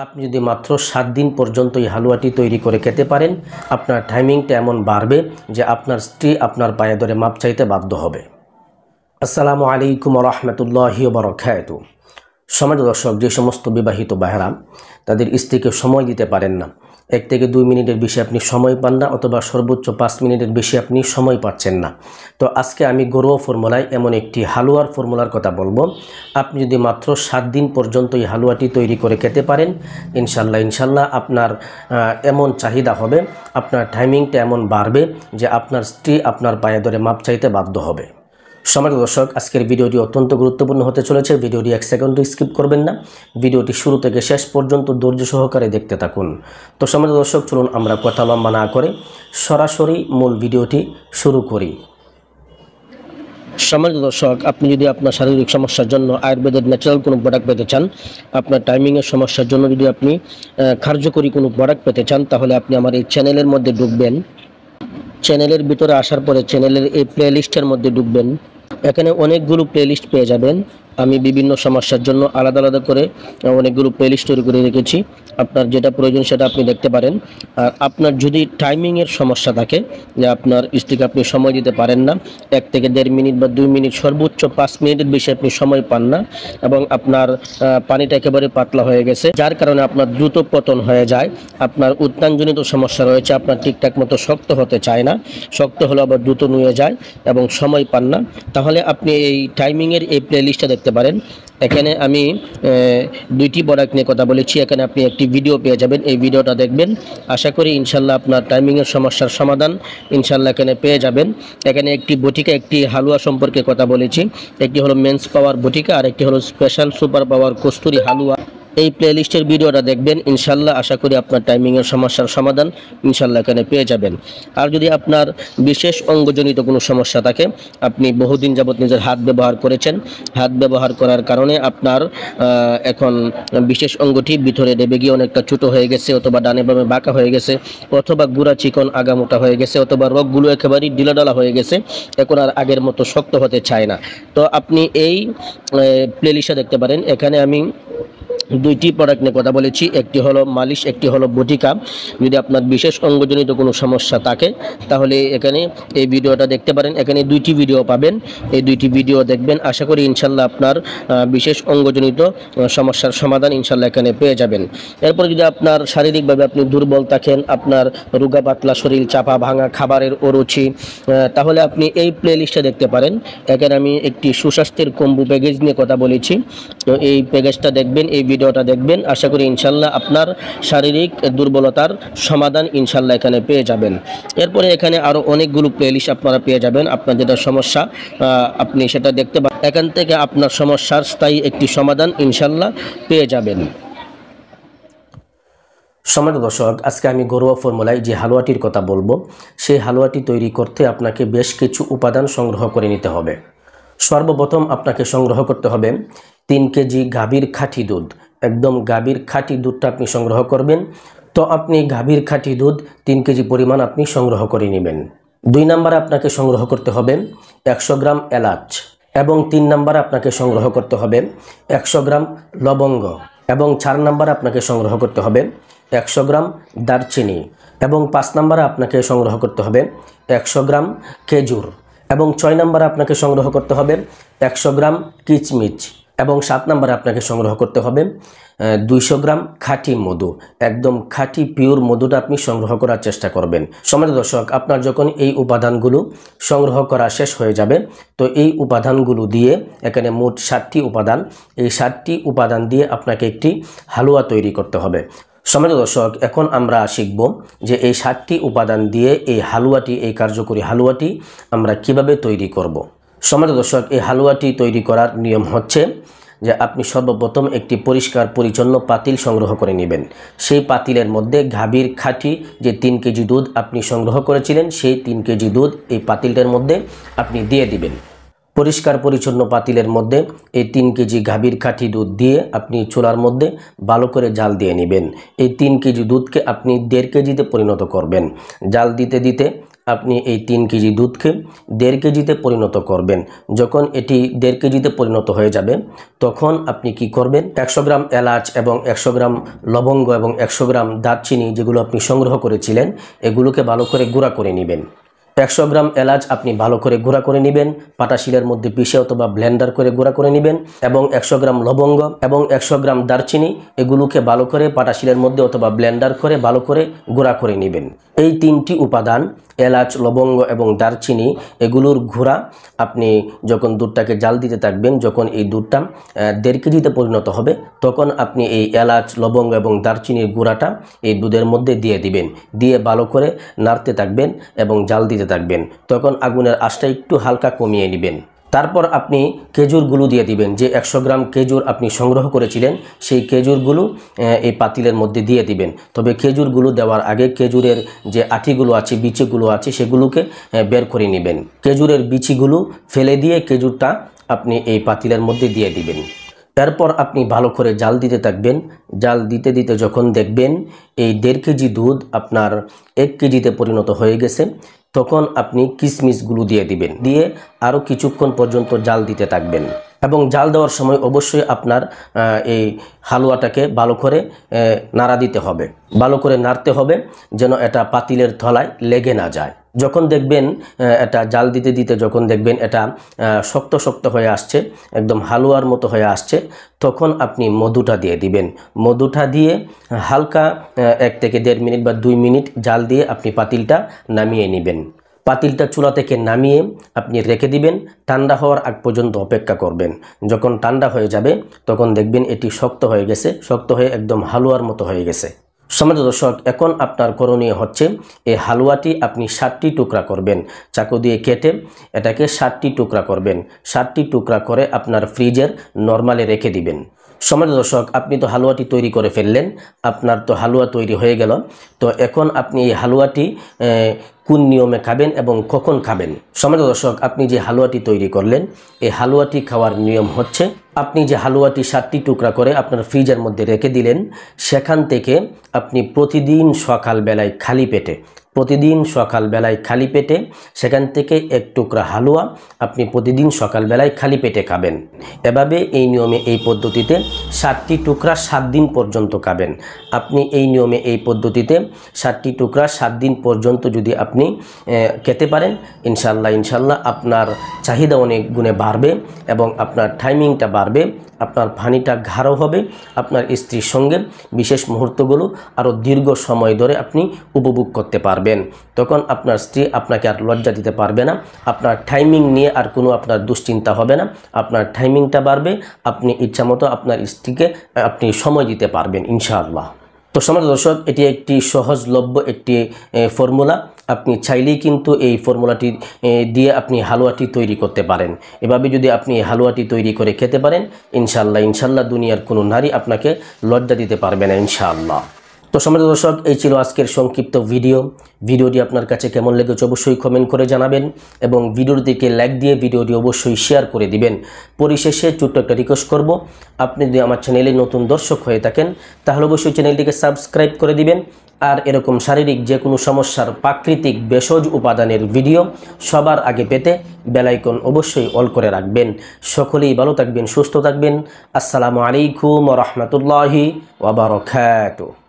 আপনি যদি মাত্র 7 দিন পর্যন্ত এই হালুয়াটি তৈরি করে খেতে পারেন, আপনার টাইমিংটা এমন বাড়বে যে আপনার স্ত্রী আপনার পায়ে ধরে মাপ চাইতে বাধ্য হবে। আসসালামু আলাইকুম ওয়া রাহমাতুল্লাহি ওয়া বারাকাতুহু। সমাজ দর্শক, যে সমস্ত বিবাহিত ভাইয়েরা তাদের স্ত্রীকে সময় দিতে পারেন না, 1 থেকে 2 মিনিটের বেশি আপনি সময় পান না, অথবা সর্বোচ্চ 5 মিনিটের বেশি আপনি সময় পাচ্ছেন না, তো আজকে আমি ঘরোয়া ফর্মুলায় এমন একটি হালুয়ার ফর্মুলার কথা বলবো। আপনি যদি মাত্র 7 দিন পর্যন্ত এই হালুয়াটি তৈরি করে খেতে পারেন, ইনশাল্লাহ আপনার এমন চাহিদা হবে, আপনার টাইমিংটা এমন বাড়বে যে আপনার স্ত্রী আপনার পায়ে ধরে মাপ চাইতে বাধ্য হবে। সম্মানিত দর্শক, আজকের ভিডিওটি অত্যন্ত গুরুত্বপূর্ণ হতে চলেছে। ভিডিওটি 1 সেকেন্ডও স্কিপ করবেন না, ভিডিওটি শুরু থেকে শেষ পর্যন্ত ধৈর্য সহকারে দেখতে থাকুন। তো সম্মানিত দর্শক, চলুন আমরা কথা লম্বা না করে সরাসরি মূল ভিডিওটি শুরু করি। সম্মানিত দর্শক, আপনি যদি আপনার শারীরিক সমস্যার জন্য আয়ুর্বেদের ন্যাচারাল কোনো প্রোডাক্ট পেতে চান, আপনার টাইমিংয়ের সমস্যার জন্য যদি আপনি কার্যকরী কোনো প্রোডাক্ট পেতে চান, তাহলে আপনি আমার এই চ্যানেলের মধ্যে ঢুকবেন। চ্যানেলের ভিতরে আসার পরে চ্যানেলের এই প্লেলিস্টের মধ্যে ঢুকবেন। এখানে অনেকগুলো প্লেলিস্ট পেয়ে যাবেন। আমি বিভিন্ন সমস্যার জন্য আলাদা আলাদা করে অনেকগুলো প্লেলিস্ট তৈরি করে রেখেছি। আপনার যেটা প্রয়োজন সেটা আপনি দেখতে পারেন। আর আপনার যদি টাইমিংয়ের সমস্যা থাকে, যে আপনার স্ত্রীকে আপনি সময় দিতে পারেন না, 1 থেকে 1.5 মিনিট বা 2 মিনিট, সর্বোচ্চ 5 মিনিটের বেশি আপনি সময় পান না, এবং আপনার পানিটা একেবারে পাতলা হয়ে গেছে, যার কারণে আপনার দ্রুত পতন হয়ে যায়, আপনার উত্তানজনিত সমস্যা রয়েছে, আপনার ঠিকঠাক মতো শক্ত হতে চায় না, শক্ত হলে আবার দ্রুত নুয়ে যায় এবং সময় পান না, তাহলে আপনি এই টাইমিংয়ের এই প্লেলিস্টটা দেখতে পারেন। এখানে আমি 2টি প্রোডাক্ট নিয়ে কথা বলেছি। এখানে আপনি একটি ভিডিও পেয়ে যাবেন, এই ভিডিওটা দেখবেন। আশা করি ইনশাল্লাহ আপনার টাইমিংয়ের সমস্যার সমাধান ইনশাল্লাহ এখানে পেয়ে যাবেন। এখানে একটি বটিকা, একটি হালুয়া সম্পর্কে কথা বলেছি। একটি হলো মেন্স পাওয়ার বটিকা, আর একটি হলো স্পেশাল সুপার পাওয়ার কস্তুরি হালুয়া। এই প্লেলিস্টের ভিডিওটা দেখবেন, ইনশাল্লাহ আশা করি আপনার টাইমিংয়ের সমস্যার সমাধান ইনশাল্লাহ এখানে পেয়ে যাবেন। আর যদি আপনার বিশেষ অঙ্গজনিত কোনো সমস্যা থাকে, আপনি বহুদিন যাবৎ নিজের হাত ব্যবহার করেছেন, হাত ব্যবহার করার কারণে আপনার এখন বিশেষ অঙ্গটি ভিতরে ডেবে গিয়ে অনেকটা ছোটো হয়ে গেছে, অথবা ডানে বামে বাঁকা হয়ে গেছে, অথবা গুড়া চিকন আগামোটা হয়ে গেছে, অথবা রগগুলো একেবারেই ডিলাডালা হয়ে গেছে, এখন আর আগের মতো শক্ত হতে চায় না, তো আপনি এই প্লেলিস্টটা দেখতে পারেন। এখানে আমি 2টি প্রোডাক্ট নিয়ে কথা বলেছি, একটি হলো মালিশ, একটি হলো বটিকা। যদি আপনার বিশেষ অঙ্গজনিত কোনো সমস্যা থাকে, তাহলে এখানে এই ভিডিওটা দেখতে পারেন। এখানে 2টি ভিডিও পাবেন, এই 2টি ভিডিও দেখবেন। আশা করি ইনশাল্লাহ আপনার বিশেষ অঙ্গজনিত সমস্যার সমাধান ইনশাল্লাহ এখানে পেয়ে যাবেন। এরপর যদি আপনার শারীরিকভাবে আপনি দুর্বল থাকেন, আপনার রোগা পাতলা শরীর, চাপা ভাঙা, খাবারের অরুচি, তাহলে আপনি এই প্লেলিস্টে দেখতে পারেন। এখানে আমি একটি সুস্বাস্থ্যের কম্বো প্যাকেজ নিয়ে কথা বলেছি, তো এই প্যাকেজটা দেখবেন, এই ভিডিওটা দেখবেন। আশা করি ইনশাল্লাহ আপনার শারীরিক দুর্বলতার সমাধান ইনশাল্লাহ এখানে পেয়ে যাবেন। এরপরে এখানে আরও অনেকগুলো প্লেলিস্ট আপনারা পেয়ে যাবেন। আপনার যেটা সমস্যা আপনি সেটা দেখতে পাবেন, এখান থেকে আপনার সমস্যার স্থায়ী একটি সমাধান ইনশাল্লাহ পেয়ে যাবেন। সম্মানিত দর্শক, আজকে আমি ঘরোয়া ফর্মুলায় যে হালুয়াটির কথা বলবো, সেই হালুয়াটি তৈরি করতে আপনাকে বেশ কিছু উপাদান সংগ্রহ করে নিতে হবে। সর্বপ্রথম আপনাকে সংগ্রহ করতে হবে 3 কেজি গাভীর খাঁটি দুধ। একদম গাভীর খাঁটি দুধটা আপনি সংগ্রহ করবেন। তো আপনি গাভীর খাঁটি দুধ 3 কেজি পরিমাণ আপনি সংগ্রহ করে নেবেন। 2 নম্বরে আপনাকে সংগ্রহ করতে হবে 100 গ্রাম এলাচ, এবং 3 নম্বরে আপনাকে সংগ্রহ করতে হবে 100 গ্রাম লবঙ্গ, এবং 4 নম্বরে আপনাকে সংগ্রহ করতে হবে 100 গ্রাম দারচিনি, এবং 5 নম্বরে আপনাকে সংগ্রহ করতে হবে 100 গ্রাম খেজুর, এবং 6 নম্বরে আপনাকে সংগ্রহ করতে হবে 100 গ্রাম কিচমিচ, এবং 7 নম্বরে আপনাকে সংগ্রহ করতে হবে 200 গ্রাম খাঁটি মধু। একদম খাঁটি পিওর মধুটা আপনি সংগ্রহ করার চেষ্টা করবেন। সম্মানিত দর্শক, আপনার যখন এই উপাদানগুলো সংগ্রহ করা শেষ হয়ে যাবে, তো এই উপাদানগুলো দিয়ে, এখানে মোট 7টি উপাদান, এই 7টি উপাদান দিয়ে আপনাকে একটি হালুয়া তৈরি করতে হবে। সম্মানিত দর্শক, এখন আমরা শিখব যে এই 7টি উপাদান দিয়ে এই হালুয়াটি, এই কার্যকরী হালুয়াটি আমরা কিভাবে তৈরি করব। সম্মানিত দর্শক, এই হালুয়াটি তৈরি করার নিয়ম হচ্ছে যে আপনি সর্বপ্রথম একটি পরিষ্কার পরিচ্ছন্ন পাতিল সংগ্রহ করে নেবেন। সেই পাতিলের মধ্যে গাভীর খাঁটি যে 3 কেজি দুধ আপনি সংগ্রহ করেছিলেন, সেই 3 কেজি দুধ এই পাতিলটার মধ্যে আপনি দিয়ে দিবেন। পরিষ্কার পরিচ্ছন্ন পাতিলের মধ্যে এই 3 কেজি গাভীর খাঁটি দুধ দিয়ে আপনি চুলার মধ্যে ভালো করে জাল দিয়ে নেবেন। এই 3 কেজি দুধকে আপনি 1.5 কেজিতে পরিণত করবেন। জাল দিতে দিতে আপনি এই 3 কেজি দুধকে 1.5 কেজিতে পরিণত করবেন। যখন এটি 1.5 কেজিতে পরিণত হয়ে যাবে তখন আপনি কি করবেন, 100 গ্রাম এলাচ এবং 100 গ্রাম লবঙ্গ এবং 100 গ্রাম দারচিনি যেগুলো আপনি সংগ্রহ করেছিলেন এগুলোকে ভালো করে গুঁড়া করে নেবেন। 100 গ্রাম এলাচ আপনি ভালো করে গুঁড়া করে নেবেন, পাটাশিলের মধ্যে পিষে অথবা ব্লেন্ডার করে গুঁড়া করে নেবেন, এবং 100 গ্রাম লবঙ্গ এবং 100 গ্রাম দারচিনি এগুলোকে ভালো করে পাটাশিলের মধ্যে অথবা ব্লেন্ডার করে ভালো করে গুঁড়া করে নেবেন। এই 3টি উপাদান এলাচ, লবঙ্গ এবং দারচিনি এগুলোর গুঁড়া আপনি যখন দুধটাকে জাল দিতে থাকবেন, যখন এই দুধটা 1.5 কেজিতে পরিণত হবে তখন আপনি এই এলাচ, লবঙ্গ এবং দারচিনির গুঁড়াটা এই দুধের মধ্যে দিয়ে দিবেন, দিয়ে ভালো করে নাড়তে থাকবেন এবং জাল দিতে থাকবেন। তখন আগুনের আঁচটা একটু হালকা কমিয়ে নেবেন। তারপর আপনি খেজুরগুলো দিয়ে দিবেন। যে 100 গ্রাম খেজুর আপনি সংগ্রহ করেছিলেন সেই খেজুরগুলো এই পাতিলের মধ্যে দিয়ে দিবেন। তবে খেজুরগুলো দেওয়ার আগে খেজুরের যে আঠিগুলো আছে, বিচিগুলো আছে সেগুলোকে বের করে নেবেন। খেজুরের বিচিগুলো ফেলে দিয়ে খেজুরটা আপনি এই পাতিলের মধ্যে দিয়ে দিবেন। তারপর আপনি ভালো করে জাল দিতে থাকবেন। জাল দিতে দিতে যখন দেখবেন এই 1.5 কেজি দুধ আপনার 1 কেজিতে পরিণত হয়ে গেছে তখন আপনি কিশমিশগুলো দিয়ে দিবেন, দিয়ে আরও কিছুক্ষণ পর্যন্ত জাল দিতে থাকবেন। এবং জাল দেওয়ার সময় অবশ্যই আপনার এই হালুয়াটাকে ভালো করে নাড়া দিতে হবে, ভালো করে নাড়তে হবে যেন এটা পাতিলের তলায় লেগে না যায়। যখন দেখবেন এটা জাল দিতে দিতে যখন দেখবেন এটা শক্ত শক্ত হয়ে আসছে, একদম হালুয়ার মতো হয়ে আসছে, তখন আপনি মধুটা দিয়ে দিবেন। মধুটা দিয়ে হালকা 1 থেকে 1.5 মিনিট বা 2 মিনিট জাল দিয়ে আপনি পাতিলটা নামিয়ে নেবেন। পাতিলটা চুলা থেকে নামিয়ে আপনি রেখে দিবেন, ঠান্ডা হওয়ার আগ পর্যন্ত অপেক্ষা করবেন। যখন ঠান্ডা হয়ে যাবে তখন দেখবেন এটি শক্ত হয়ে গেছে, শক্ত হয়ে একদম হালুয়ার মতো হয়ে গেছে। সম্মানিত দর্শক, এখন আপনার করণীয় হচ্ছে এই হালুয়াটি আপনি 7টি টুকরা করবেন, চাকু দিয়ে কেটে এটাকে 7টি টুকরা করবেন। 7টি টুকরা করে আপনার ফ্রিজের নরমালে রেখে দিবেন। সম্মানিত দর্শক, আপনি তো হালুয়াটি তৈরি করে ফেললেন, আপনার তো হালুয়া তৈরি হয়ে গেল। তো এখন আপনি এই হালুয়াটি কোন নিয়মে খাবেন এবং কখন খাবেন? সম্মানিত দর্শক, আপনি যে হালুয়াটি তৈরি করলেন এই হালুয়াটি খাওয়ার নিয়ম হচ্ছে, আপনি যে হালুয়াটি 7টি টুকরা করে আপনার ফ্রিজের মধ্যে রেখে দিলেন, সেখান থেকে আপনি প্রতিদিন সকালবেলায় খালি পেটে, প্রতিদিন সকালবেলায় খালি পেটে সেখান থেকে 1 টুকরা হালুয়া আপনি প্রতিদিন সকালবেলায় খালি পেটে খাবেন। এভাবে এই নিয়মে এই পদ্ধতিতে 7টি টুকরা 7 দিন পর্যন্ত খাবেন। আপনি এই নিয়মে এই পদ্ধতিতে 7টি টুকরা 7 দিন পর্যন্ত যদি আপনি খেতে পারেন, ইনশাল্লাহ আপনার চাহিদা অনেক গুণে বাড়বে এবং আপনার টাইমিংটা বাড়বে, আপনার পানিটা গাঢ় হবে, আপনার স্ত্রীর সঙ্গে বিশেষ মুহূর্তগুলো আরও দীর্ঘ সময় ধরে আপনি উপভোগ করতে পারবেন। তখন আপনার স্ত্রী আপনাকে আর লজ্জা দিতে পারবে না, আপনার টাইমিং নিয়ে আর কোনো আপনার দুশ্চিন্তা হবে না, আপনার টাইমিংটা বাড়বে, আপনি ইচ্ছামতো আপনার স্ত্রীকে আপনি সময় দিতে পারবেন ইনশাআল্লাহ। তো সম্মানিত দর্শক, এটি একটি সহজলভ্য একটি ফর্মুলা। আপনি চাইলেই কিন্তু এই ফর্মুলাটি দিয়ে আপনি হালুয়াটি তৈরি করতে পারেন। এভাবে যদি আপনি হালুয়াটি তৈরি করে খেতে পারেন, ইনশাল্লাহ দুনিয়ার কোনো নারী আপনাকে লজ্জা দিতে পারবে না ইনশাআল্লাহ। তো সম্মানিত দর্শক, এই ছিল আজকের সংক্ষিপ্ত ভিডিওটি আপনার কাছে কেমন লেগেছে অবশ্যই কমেন্ট করে জানাবেন এবং ভিডিওটিকে লাইক দিয়ে ভিডিওটি অবশ্যই শেয়ার করে দিবেন। পরিশেষে ছোট্ট একটা রিকোয়েস্ট করব, আপনি যদি আমার চ্যানেলে নতুন দর্শক হয়ে থাকেন তাহলে অবশ্যই চ্যানেলটিকে সাবস্ক্রাইব করে দিবেন। আর এরকম শারীরিক যে কোনো সমস্যার প্রাকৃতিক ভেষজ উপাদানের ভিডিও সবার আগে পেতে বেল আইকন অবশ্যই অল করে রাখবেন। সকলেই ভালো থাকবেন, সুস্থ থাকবেন। আসসালামু আলাইকুম ওয়া রাহমাতুল্লাহি ওয়া বারাকাতুহু।